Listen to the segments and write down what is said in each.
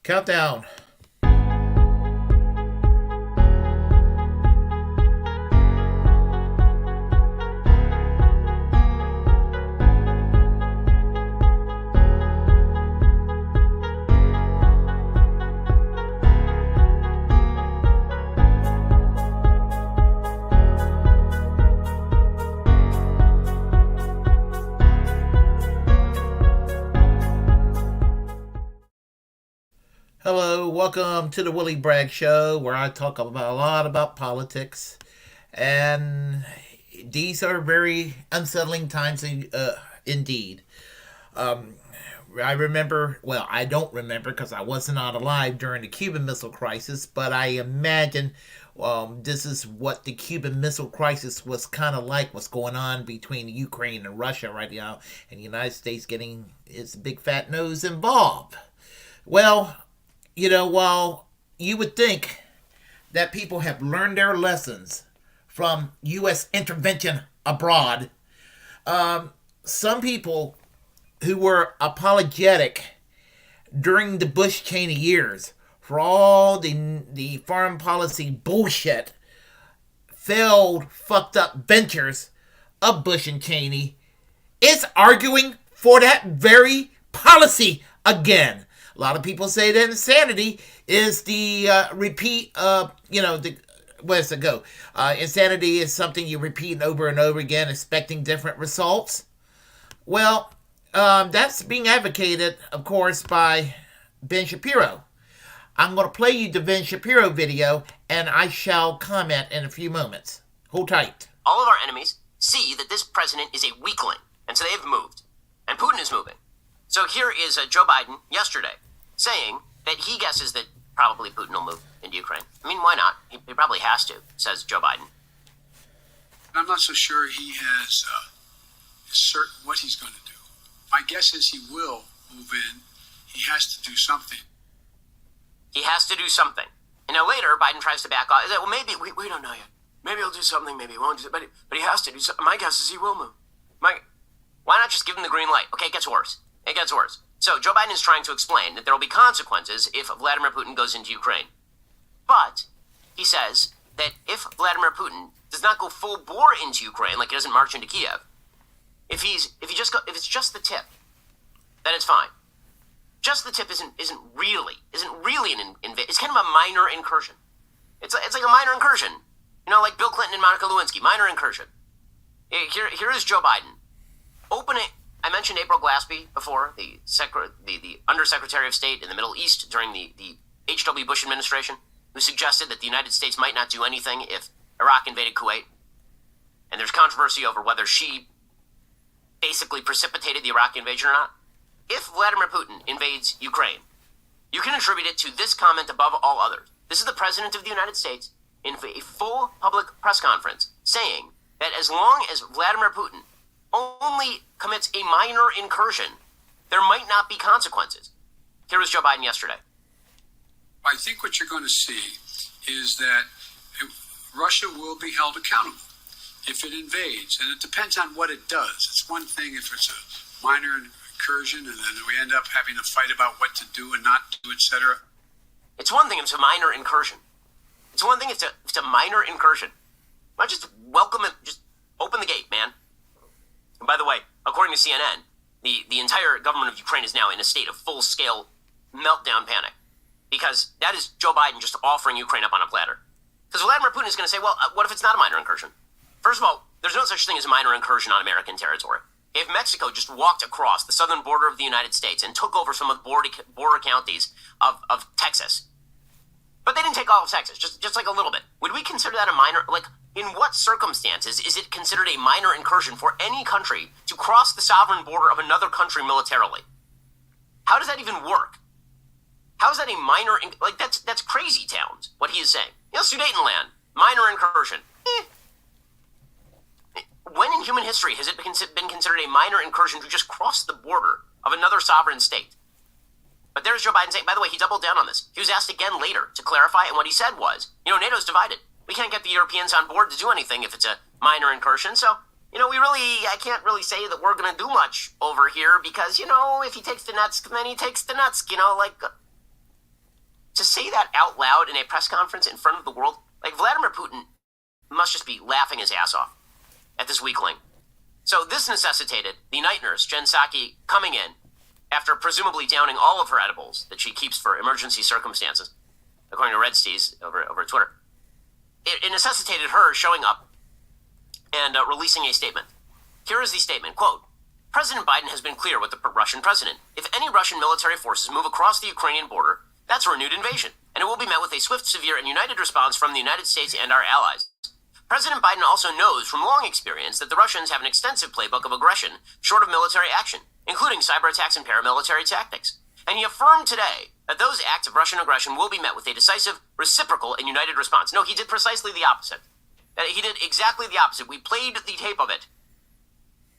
Countdown. Hello, welcome to the Willie Bragg Show, where I talk about a lot about politics, and these are very unsettling times, indeed. Um, I remember, well, I don't remember because I was not alive during the Cuban Missile Crisis, but I imagine this is what the Cuban Missile Crisis was kind of like, what's going on between Ukraine and Russia right now, and the United States getting its big fat nose involved. Well, while you would think that people have learned their lessons from U.S. intervention abroad, some people who were apologetic during the Bush-Cheney years for all the foreign policy bullshit, failed, fucked up ventures of Bush and Cheney, is arguing for that very policy again. A lot of people say that insanity is the repeat of, where does it go? Insanity is something you repeat over and over again, expecting different results. Well, that's being advocated, of course, by Ben Shapiro. I'm going to play you the Ben Shapiro video, and I shall comment in a few moments. Hold tight. All of our enemies see that this president is a weakling, and so they've moved. And Putin is moving. So here is Joe Biden yesterday saying that he guesses that probably Putin will move into Ukraine. I mean, why not? He probably has to, says Joe Biden. I'm not so sure he is certain what he's going to do. My guess is he will move in. He has to do something. He has to do something. And now later, Biden tries to back off. Well, maybe, we don't know yet. Maybe he'll do something, maybe he won't do something. But he has to do something. My guess is he will move. Why not just give him the green light? Okay, it gets worse. It gets worse. So Joe Biden is trying to explain that there will be consequences if Vladimir Putin goes into Ukraine. But he says that if Vladimir Putin does not go full bore into Ukraine, like he doesn't march into Kiev, if it's just the tip, then it's fine. Just the tip isn't really an invasion. It's kind of a minor incursion. It's like a minor incursion, like Bill Clinton and Monica Lewinsky, minor incursion. Here is Joe Biden. I mentioned April Glaspie before, the Undersecretary of State in the Middle East during the H.W. Bush administration, who suggested that the United States might not do anything if Iraq invaded Kuwait. And there's controversy over whether she basically precipitated the Iraq invasion or not. If Vladimir Putin invades Ukraine, you can attribute it to this comment above all others. This is the President of the United States in a full public press conference saying that as long as Vladimir Putin only commits a minor incursion, there might not be consequences. Here was Joe Biden yesterday. I think what you're going to see is that Russia will be held accountable if it invades, and it depends on what it does. It's one thing if it's a minor incursion and then we end up having to fight about what to do and not do, etc. It's one thing if it's a minor incursion. It's one thing if it's a minor incursion. Why not just welcome it, just open the gate, man. And by the way, according to CNN, the entire government of Ukraine is now in a state of full-scale meltdown panic. Because that is Joe Biden just offering Ukraine up on a platter. Because Vladimir Putin is going to say, well, what if it's not a minor incursion? First of all, there's no such thing as a minor incursion on American territory. If Mexico just walked across the southern border of the United States and took over some of the border counties of Texas, but they didn't take all of Texas, just like a little bit, would we consider that a minor? Like, in what circumstances is it considered a minor incursion for any country to cross the sovereign border of another country militarily? How does that even work? How is that a minor, that's crazy towns, what he is saying. Sudetenland, minor incursion. When in human history has it been considered a minor incursion to just cross the border of another sovereign state? But there's Joe Biden saying, by the way, he doubled down on this. He was asked again later to clarify, and what he said was, NATO's divided. We can't get the Europeans on board to do anything if it's a minor incursion, so, I can't really say that we're going to do much over here because, if he takes the nuts, then he takes the nuts, to say that out loud in a press conference in front of the world, like Vladimir Putin must just be laughing his ass off at this weakling. So this necessitated the night nurse, Jen Psaki, coming in after presumably downing all of her edibles that she keeps for emergency circumstances, according to Red Steez over Twitter. It necessitated her showing up and releasing a statement. Here is the statement, quote, President Biden has been clear with the Russian president. If any Russian military forces move across the Ukrainian border, that's a renewed invasion, and it will be met with a swift, severe, and united response from the United States and our allies. President Biden also knows from long experience that the Russians have an extensive playbook of aggression short of military action, including cyber attacks and paramilitary tactics. And he affirmed today that those acts of Russian aggression will be met with a decisive, reciprocal, and united response. No, he did precisely the opposite. He did exactly the opposite. We played the tape of it.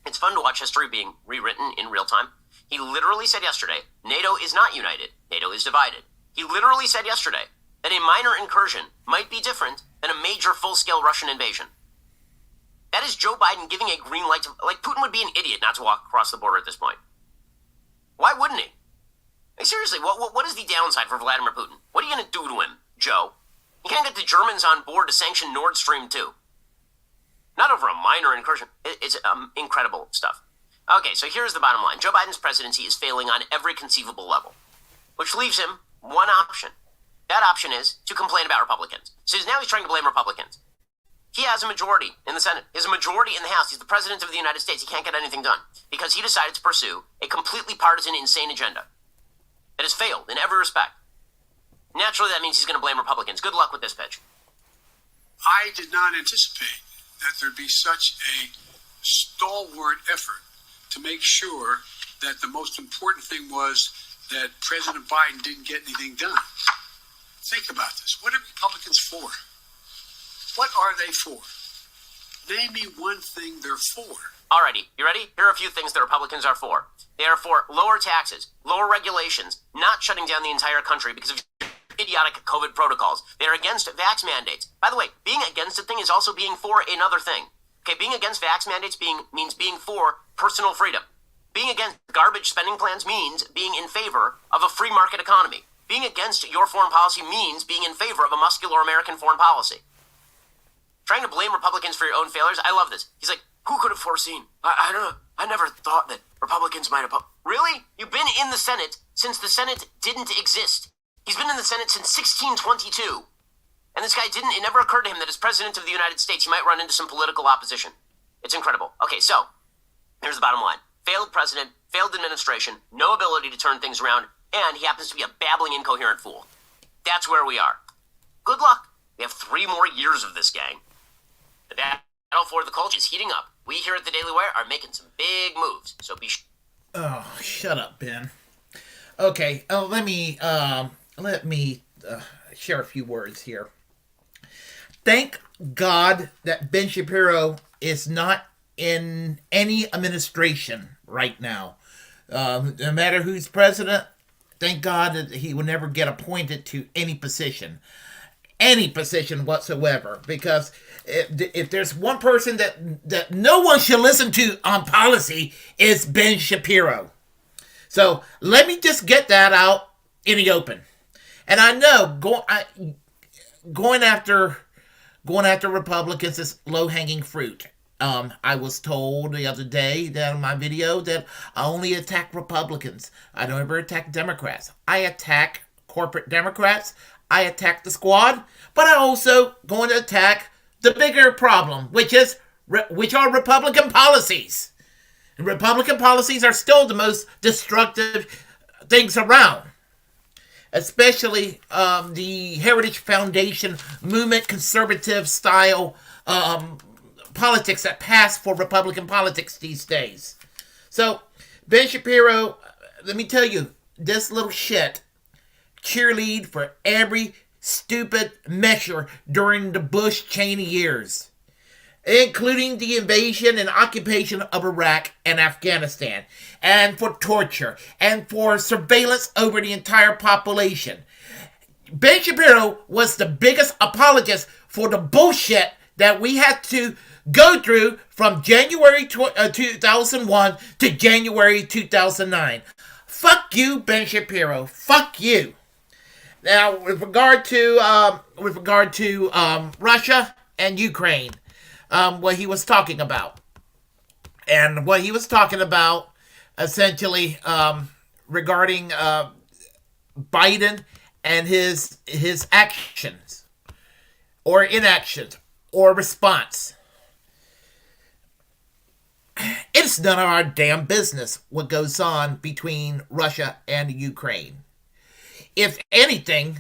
It's fun to watch history being rewritten in real time. He literally said yesterday, NATO is not united. NATO is divided. He literally said yesterday that a minor incursion might be different than a major full-scale Russian invasion. That is Joe Biden giving a green light to... Like, Putin would be an idiot not to walk across the border at this point. Why wouldn't he? Like, seriously, what is the downside for Vladimir Putin? What are you going to do to him, Joe? You can't get the Germans on board to sanction Nord Stream 2. Not over a minor incursion. It's incredible stuff. Okay, so here's the bottom line. Joe Biden's presidency is failing on every conceivable level, which leaves him one option. That option is to complain about Republicans. So now he's trying to blame Republicans. He has a majority in the Senate. He has a majority in the House. He's the president of the United States. He can't get anything done because he decided to pursue a completely partisan, insane agenda that has failed in every respect. Naturally, that means he's going to blame Republicans. Good luck with this pitch. I did not anticipate that there'd be such a stalwart effort to make sure that the most important thing was that President Biden didn't get anything done. Think about this. What are Republicans for? What are they for? Name me one thing they're for. Alrighty, you ready? Here are a few things that Republicans are for. They are for lower taxes, lower regulations, not shutting down the entire country because of idiotic COVID protocols. They're against vax mandates. By the way, being against a thing is also being for another thing. Okay, being against vax mandates means being for personal freedom. Being against garbage spending plans means being in favor of a free market economy. Being against your foreign policy means being in favor of a muscular American foreign policy. Trying to blame Republicans for your own failures, I love this. He's like, who could have foreseen? I don't know. I never thought that Republicans might have... Really? You've been in the Senate since the Senate didn't exist. He's been in the Senate since 1622. And this guy it never occurred to him that as president of the United States, he might run into some political opposition. It's incredible. Okay, so, here's the bottom line. Failed president, failed administration, no ability to turn things around, and he happens to be a babbling, incoherent fool. That's where we are. Good luck. We have 3 more years of this, gang. The battle for the culture is heating up. We here at the Daily Wire are making some big moves, so be sure. Oh, shut up, Ben. Okay, let me share a few words here. Thank God that Ben Shapiro is not in any administration right now. No matter who's president, thank God that he will never get appointed to any position whatsoever. Because if there's one person that no one should listen to on policy, is Ben Shapiro. So let me just get that out in the open. And I know going after Republicans is low-hanging fruit. I was told the other day that in my video that I only attack Republicans. I don't ever attack Democrats. I attack corporate Democrats. I attack the squad. But I also going to attack the bigger problem, which are Republican policies. And Republican policies are still the most destructive things around. Especially the Heritage Foundation movement, conservative style politics that pass for Republican politics these days. So, Ben Shapiro, let me tell you, this little shit cheerlead for every stupid measure during the Bush-Cheney years, including the invasion and occupation of Iraq and Afghanistan, and for torture, and for surveillance over the entire population. Ben Shapiro was the biggest apologist for the bullshit that we had to go through from January 2001 to January 2009. Fuck you, Ben Shapiro. Fuck you. Now, with regard to Russia and Ukraine, what he was talking about, and what he was talking about, essentially regarding Biden and his actions or inactions or response. It's none of our damn business what goes on between Russia and Ukraine. If anything,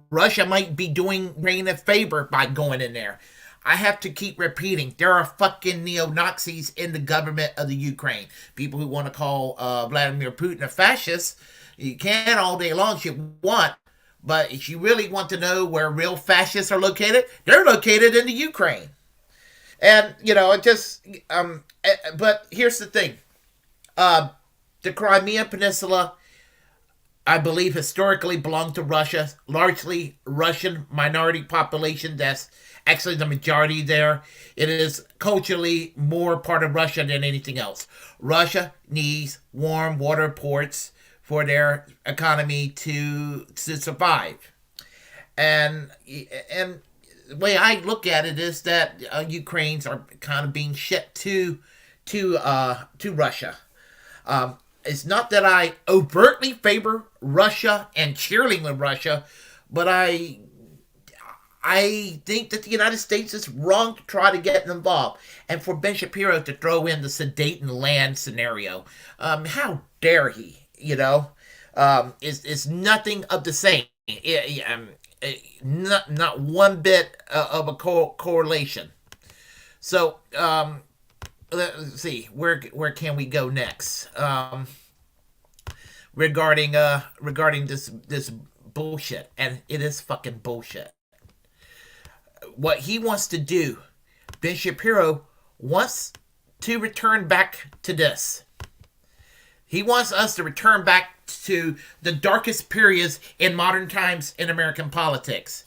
Russia might be doing Ukraine a favor by going in there. I have to keep repeating, there are fucking neo-Nazis in the government of the Ukraine. People who want to call Vladimir Putin a fascist. You can all day long if you want, but if you really want to know where real fascists are located, they're located in the Ukraine. And, but here's the thing. The Crimean Peninsula, I believe, historically belonged to Russia, largely Russian minority population. That's actually the majority there. It is culturally more part of Russia than anything else. Russia needs warm water ports for their economy to survive. And the way I look at it is that Ukrainians are kind of being shipped to Russia. It's not that I overtly favor Russia and cheerleading with Russia, but I think that the United States is wrong to try to get involved. And for Ben Shapiro to throw in the Sudeten land scenario, how dare he? It's nothing of the same. Not one bit of a correlation. So let's see, where can we go next? Regarding this bullshit, and it is fucking bullshit. What he wants to do, Ben Shapiro wants to return back to this. He wants us to return back to the darkest periods in modern times in American politics.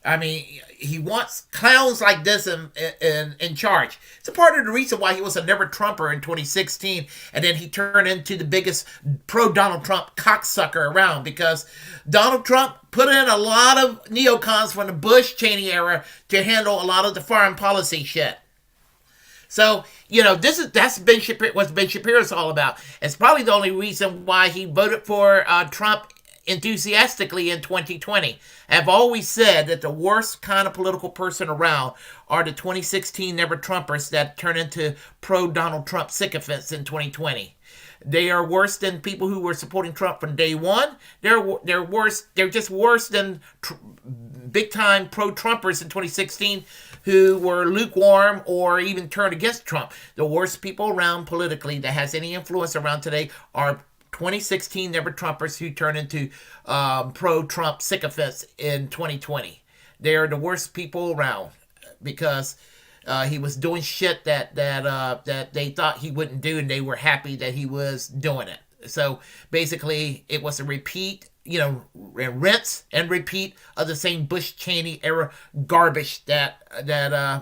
I mean, he wants clowns like this in charge. It's a part of the reason why he was a never-Trumper in 2016, and then he turned into the biggest pro-Donald Trump cocksucker around, because Donald Trump put in a lot of neocons from the Bush-Cheney era to handle a lot of the foreign policy shit. So, that's what Ben Shapiro's all about. It's probably the only reason why he voted for Trump enthusiastically in 2020. I've always said that the worst kind of political person around are the 2016 never-Trumpers that turn into pro-Donald Trump sycophants in 2020. They are worse than people who were supporting Trump from day one. They're worse. They're just worse than big-time pro-Trumpers in 2016 who were lukewarm or even turned against Trump. The worst people around politically that has any influence around today are 2016 never-Trumpers who turned into pro-Trump sycophants in 2020. They are the worst people around because he was doing shit that they thought he wouldn't do, and they were happy that he was doing it. So basically, it was a repeat, rinse and repeat of the same Bush-Cheney era garbage that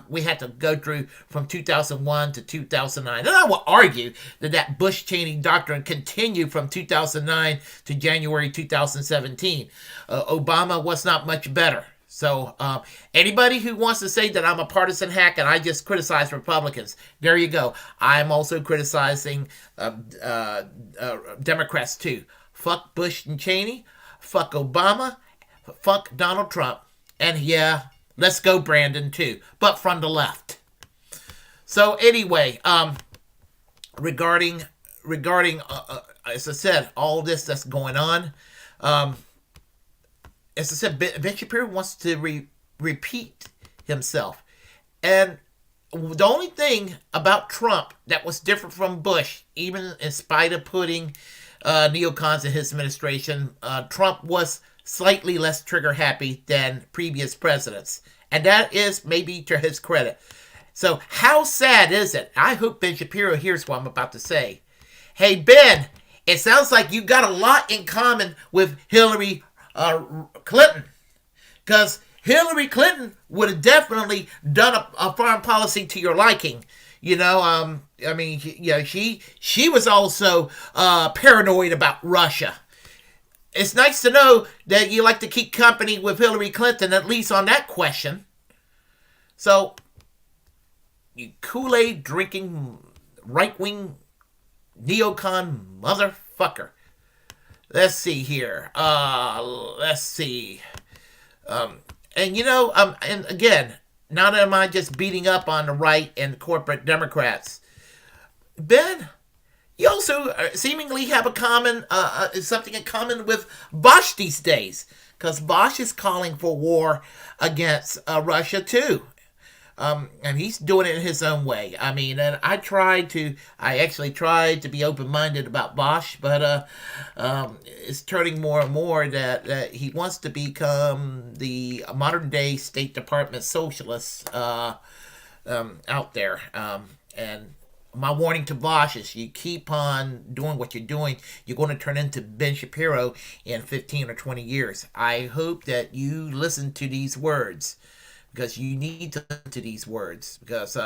we had to go through from 2001 to 2009. And I will argue that Bush-Cheney doctrine continued from 2009 to January 2017. Obama was not much better. So anybody who wants to say that I'm a partisan hack and I just criticize Republicans, there you go. I'm also criticizing Democrats too. Fuck Bush and Cheney. Fuck Obama. Fuck Donald Trump. And yeah, let's go Brandon too, but from the left. So anyway, regarding as I said, all this that's going on, as I said, Ben Shapiro wants to repeat himself. And the only thing about Trump that was different from Bush, even in spite of putting neocons in his administration, Trump was slightly less trigger happy than previous presidents. And that is maybe to his credit. So how sad is it? I hope Ben Shapiro hears what I'm about to say. Hey, Ben, it sounds like you got a lot in common with Hillary Clinton, because Hillary Clinton would have definitely done a foreign policy to your liking. She was also paranoid about Russia. it's nice to know that you like to keep company with Hillary Clinton, at least on that question. So, you Kool-Aid drinking right wing neocon motherfucker. Let's see here. Let's see. And and again, not am I just beating up on the right and corporate Democrats. Ben, you also seemingly have a common something in common with Bosch these days, because Bosch is calling for war against Russia too. And he's doing it in his own way. I mean, and I actually tried to be open-minded about Bosch, but it's turning more and more that he wants to become the modern-day State Department socialist out there. And my warning to Bosch is you keep on doing what you're doing, you're going to turn into Ben Shapiro in 15 or 20 years. I hope that you listen to these words, because you need to listen to these words, because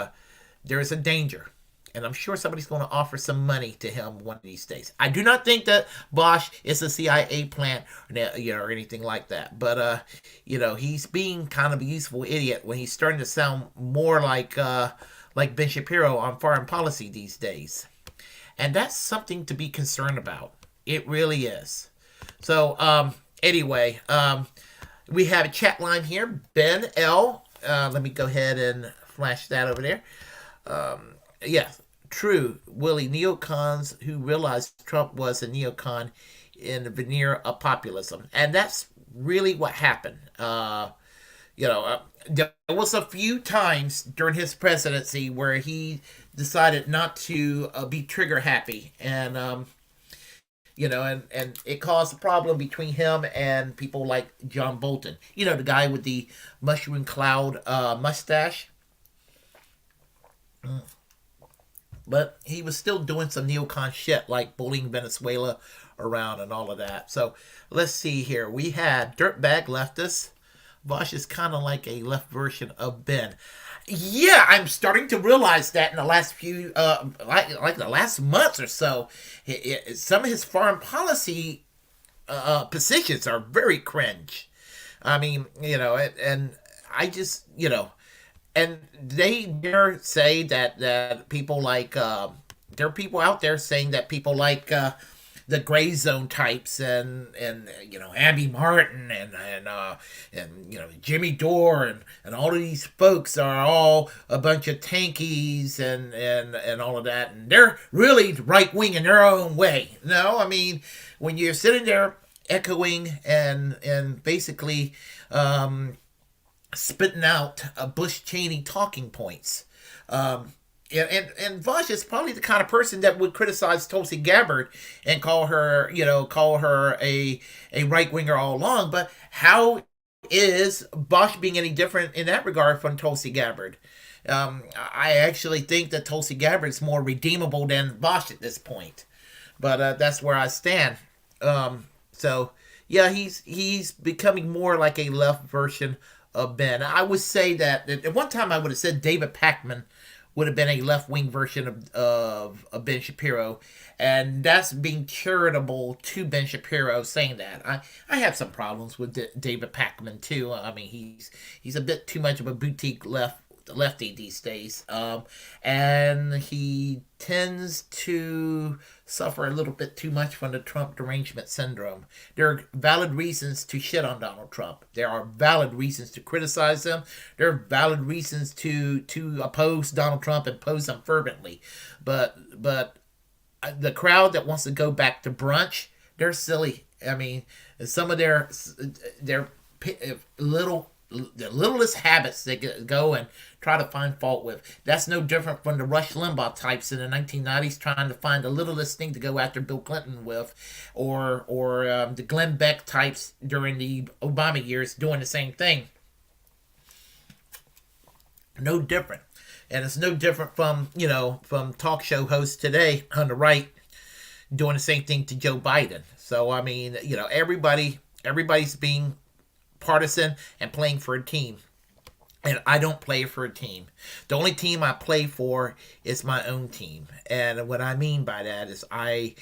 there is a danger. And I'm sure somebody's going to offer some money to him one of these days. I do not think that Bosch is a CIA plant, or anything like that. But, he's being kind of a useful idiot when he's starting to sound more like Ben Shapiro on foreign policy these days. And that's something to be concerned about. It really is. So, anyway, we have a chat line here. Ben L. Let me go ahead and flash that over there. Yes, true. Willie, neocons who realized Trump was a neocon in the veneer of populism. And that's really what happened. There was a few times during his presidency where he decided not to be trigger happy. And, and it caused a problem between him and people like John Bolton. The guy with the mushroom cloud mustache. But he was still doing some neocon shit, like bullying Venezuela around and all of that. So let's see here. We had Dirtbag Leftist. Bosch is kind of like a left version of Ben. Yeah, I'm starting to realize that in the last few, like the last months or so, some of his foreign policy positions are very cringe. I mean, and I just, and they dare say that people like, there are people out there saying that people like the gray zone types and Abby Martin and Jimmy Dore and all of these folks are all a bunch of tankies and all of that, and they're really right wing in their own way. No, I mean, when you're sitting there echoing and basically spitting out Bush-Cheney talking points. And Vosh is probably the kind of person that would criticize Tulsi Gabbard and call her a right winger all along. But how is Bosch being any different in that regard from Tulsi Gabbard? I actually think that Tulsi Gabbard is more redeemable than Bosch at this point. But that's where I stand. So yeah, he's becoming more like a left version of Ben. I would say that at one time I would have said David Pakman would have been a left-wing version of Ben Shapiro, and that's being charitable to Ben Shapiro saying that. I have some problems with David Pakman too. I mean, he's a bit too much of a boutique lefty these days, and he tends to suffer a little bit too much from the Trump derangement syndrome. There are valid reasons to shit on Donald Trump. There are valid reasons to criticize him. There are valid reasons to oppose Donald Trump and oppose him fervently. But the crowd that wants to go back to brunch, they're silly. I mean, some of their the littlest habits they go and try to find fault with. That's no different from the Rush Limbaugh types in the 1990s trying to find the littlest thing to go after Bill Clinton with, or the Glenn Beck types during the Obama years doing the same thing. No different. And it's no different from talk show hosts today on the right doing the same thing to Joe Biden. So, I mean, everybody's being partisan and playing for a team. And I don't play for a team. The only team I play for is my own team. And what I mean by that is I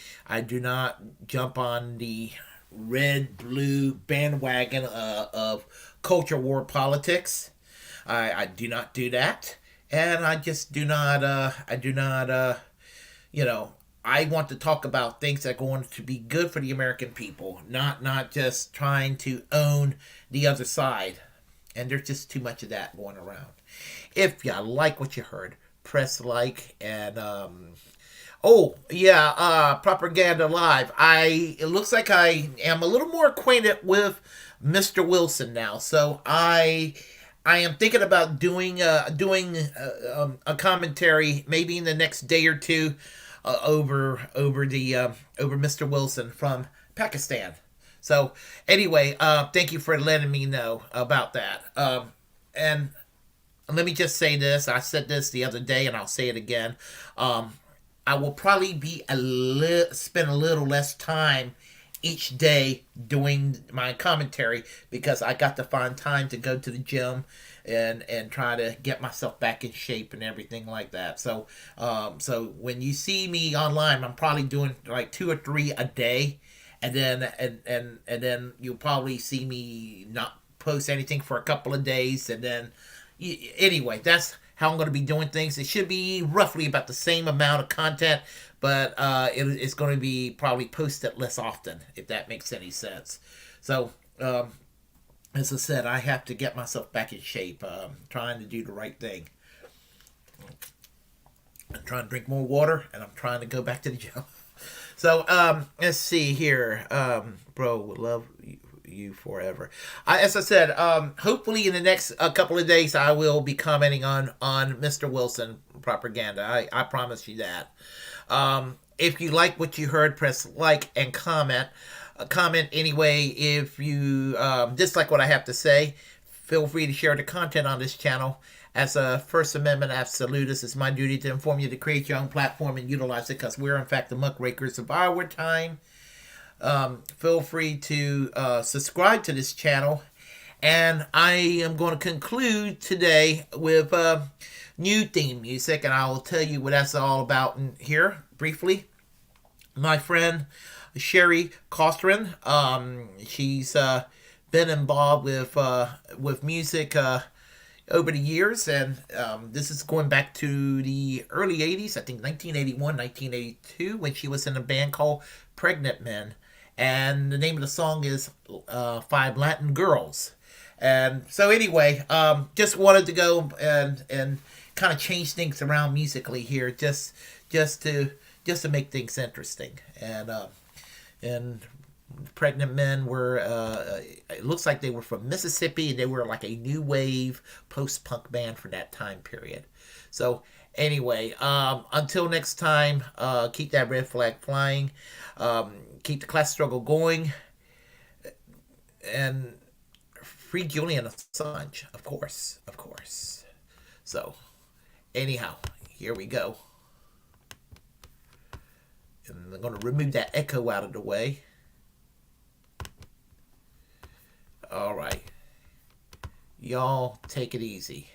do not jump on the red blue bandwagon of culture war politics. I do not do that, and I just do not. I do not. You know, I want to talk about things that are going to be good for the American people, not just trying to own the other side. And there's just too much of that going around. If you like what you heard, press like and oh yeah, Propaganda Live. It looks like I am a little more acquainted with Mr. Wilson now, so I am thinking about doing a commentary maybe in the next day or two over Mr. Wilson from Pakistan. So anyway, thank you for letting me know about that. And let me just say this: I said this the other day, and I'll say it again. Um, I will probably be spend a little less time each day doing my commentary because I got to find time to go to the gym and try to get myself back in shape and everything like that. So when you see me online, I'm probably doing like 2 or 3 a day, and then you'll probably see me not post anything for a couple of days, and then anyway, that's how I'm going to be doing things. It should be roughly about the same amount of content, but it's going to be probably posted less often, if that makes any sense. So, as I said, I have to get myself back in shape. Trying to do the right thing. I'm trying to drink more water, and I'm trying to go back to the gym. So, let's see here. Bro, would love you forever. As I said, hopefully in the next couple of days, I will be commenting on Mr. Wilson propaganda. I promise you that. If you like what you heard, press like and comment. Comment anyway. If you dislike what I have to say, feel free to share the content on this channel. As a First Amendment absolutist, it's my duty to inform you to create your own platform and utilize it because we're, in fact, the muckrakers of our time. Feel free to subscribe to this channel. And I am going to conclude today with new theme music, and I will tell you what that's all about in here briefly. My friend Sherry Costrin, she's been involved with music over the years, and this is going back to the early 80s, I think 1981, 1982, when she was in a band called Pregnant Men. And the name of the song is Five Latin Girls. And so anyway, just wanted to go and kind of change things around musically here, just to make things interesting. And Pregnant Men were it looks like they were from Mississippi, and they were like a new wave post-punk band for that time period. So anyway, until next time, keep that red flag flying, keep the class struggle going, and free Julian Assange, of course. So anyhow, here we go. And I'm going to remove that echo out of the way. All right. Y'all take it easy.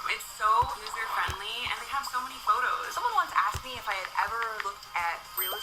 It's so user friendly and they have so many photos. Someone once asked me if I had ever looked at real estate